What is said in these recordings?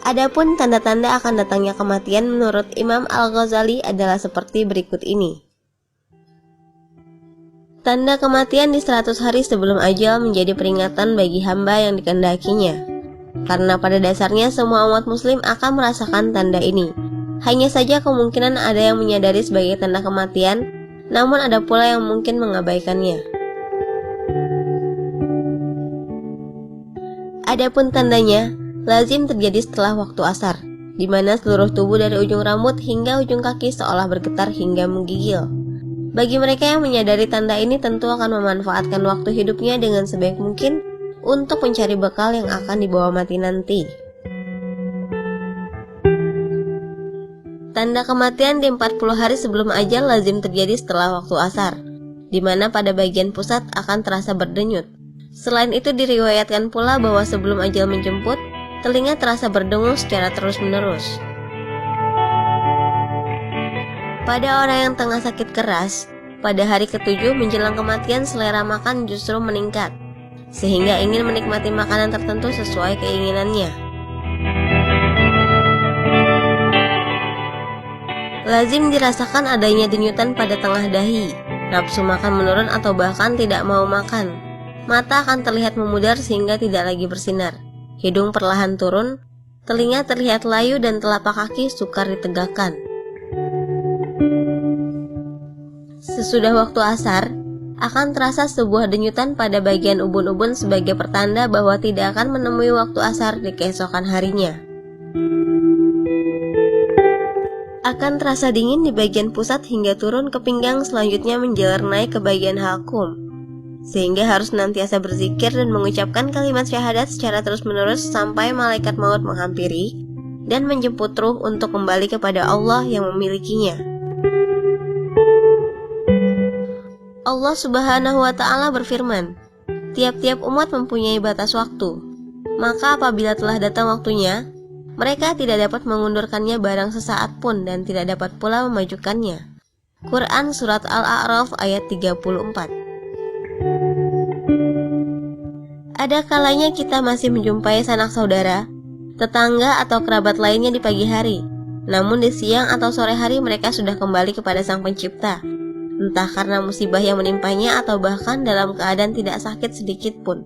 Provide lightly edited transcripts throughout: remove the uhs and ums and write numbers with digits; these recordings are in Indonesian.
Adapun tanda-tanda akan datangnya kematian menurut Imam Al-Ghazali adalah seperti berikut ini. Tanda kematian di 100 hari sebelum ajal menjadi peringatan bagi hamba yang dikehendakinya. Karena pada dasarnya semua umat muslim akan merasakan tanda ini. Hanya saja kemungkinan ada yang menyadari sebagai tanda kematian, namun ada pula yang mungkin mengabaikannya. Adapun tandanya, lazim terjadi setelah waktu asar, di mana seluruh tubuh dari ujung rambut hingga ujung kaki seolah bergetar hingga menggigil. Bagi mereka yang menyadari tanda ini tentu akan memanfaatkan waktu hidupnya dengan sebaik mungkin untuk mencari bekal yang akan dibawa mati nanti. Tanda kematian di 40 hari sebelum ajal lazim terjadi setelah waktu asar, di mana pada bagian pusat akan terasa berdenyut. Selain itu diriwayatkan pula bahwa sebelum ajal menjemput, telinga terasa berdengung secara terus-menerus. Pada orang yang tengah sakit keras, pada hari ke-7 menjelang kematian selera makan justru meningkat, sehingga ingin menikmati makanan tertentu sesuai keinginannya. Lazim dirasakan adanya denyutan pada tengah dahi, nafsu makan menurun atau bahkan tidak mau makan. Mata akan terlihat memudar sehingga tidak lagi bersinar. Hidung perlahan turun, telinga terlihat layu dan telapak kaki sukar ditegakkan. Sesudah waktu asar, akan terasa sebuah denyutan pada bagian ubun-ubun sebagai pertanda bahwa tidak akan menemui waktu asar di keesokan harinya. Akan terasa dingin di bagian pusat hingga turun ke pinggang, selanjutnya menjalar naik ke bagian halkum, sehingga harus senantiasa berzikir dan mengucapkan kalimat syahadat secara terus-menerus sampai malaikat maut menghampiri dan menjemput ruh untuk kembali kepada Allah yang memilikinya. Allah Subhanahu wa Ta'ala berfirman, tiap-tiap umat mempunyai batas waktu, maka apabila telah datang waktunya, mereka tidak dapat mengundurkannya barang sesaat pun dan tidak dapat pula memajukannya. Quran Surat Al-A'raf ayat 34. Ada kalanya kita masih menjumpai sanak saudara, tetangga atau kerabat lainnya di pagi hari, namun di siang atau sore hari mereka sudah kembali kepada Sang Pencipta, entah karena musibah yang menimpanya atau bahkan dalam keadaan tidak sakit sedikit pun.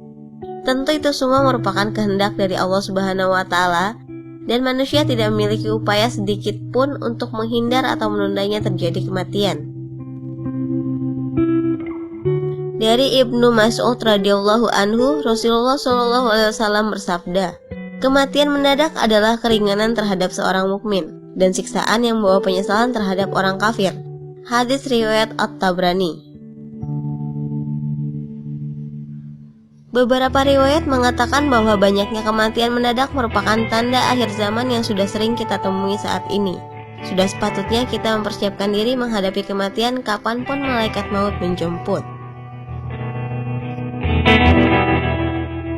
Tentu itu semua merupakan kehendak dari Allah Subhanahu wa Ta'ala, dan manusia tidak memiliki upaya sedikit pun untuk menghindar atau menundanya terjadi kematian. Dari Ibnu Mas'ud radhiyallahu anhu, Rasulullah SAW bersabda, kematian mendadak adalah keringanan terhadap seorang mukmin dan siksaan yang membawa penyesalan terhadap orang kafir. Hadis riwayat At-Tabrani. Beberapa riwayat mengatakan bahwa banyaknya kematian mendadak merupakan tanda akhir zaman yang sudah sering kita temui saat ini. Sudah sepatutnya kita mempersiapkan diri menghadapi kematian kapanpun malaikat maut menjemput.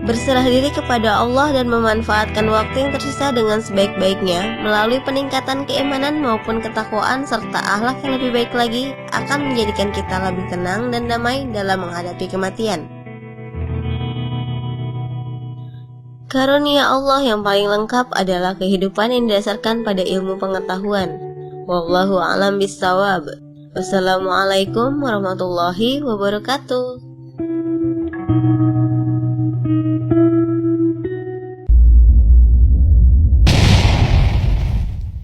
Berserah diri kepada Allah dan memanfaatkan waktu yang tersisa dengan sebaik-baiknya melalui peningkatan keimanan maupun ketakwaan serta akhlak yang lebih baik lagi akan menjadikan kita lebih tenang dan damai dalam menghadapi kematian. Karunia Allah yang paling lengkap adalah kehidupan yang didasarkan pada ilmu pengetahuan. Wallahu a'lam bishawab. Wassalamualaikum warahmatullahi wabarakatuh.